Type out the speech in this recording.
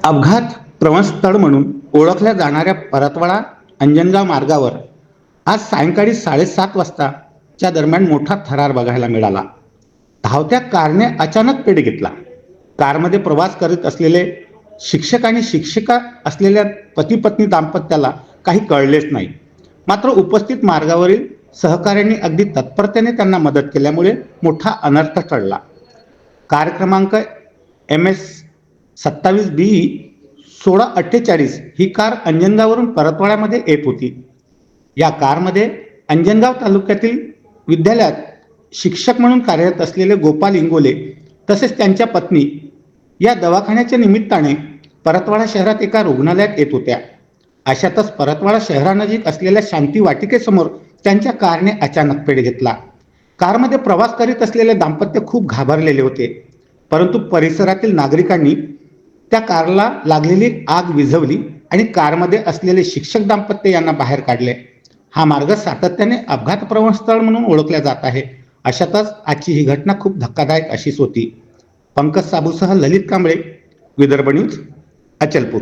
अपघात प्रवणस्थळ म्हणून ओळखल्या जाणाऱ्या परतवाडा अंजनगाव मार्गावर आज सायंकाळी 7:30 वाजताच्या दरम्यान मोठा थरार बघायला मिळाला. धावत्या कारने अचानक पेट घेतला. कारमध्ये प्रवास करत असलेले शिक्षक आणि शिक्षिका असलेल्या पती पत्नी दाम्पत्याला काही कळलेच नाही. मात्र उपस्थित मार्गावरील सहकाऱ्यांनी अगदी तत्परतेने त्यांना मदत केल्यामुळे मोठा अनर्थ टळला. कार क्रमांक MS 27BE 1648 ही कार अंजनगाववरून परतवाड्यामध्ये येत होती. या कारमध्ये अंजनगाव तालुक्यातील विद्यालयात शिक्षक म्हणून कार्यरत असलेले गोपाल इंगोले तसेच त्यांच्या पत्नी या दवाखान्याच्या निमित्ताने परतवाडा शहरात एका रुग्णालयात येत होत्या. अशातच परतवाडा शहरानजीक असलेल्या शांती वाटिकेसमोर त्यांच्या कारने अचानक पेट घेतला. कारमध्ये प्रवास करीत असलेले दाम्पत्य खूप घाबरलेले होते, परंतु परिसरातील नागरिकांनी त्या कारला लागलेली आग विझवली आणि कारमध्ये असलेले शिक्षक दाम्पत्य यांना बाहेर काढले. हा मार्ग सातत्याने अपघात प्रवण स्थळ म्हणून ओळखला जात आहे. अशातच आजची ही घटना खूप धक्कादायक अशीच होती. पंकज साबूसह ललित कांबळे, विदर्भ न्यूज, अचलपूर.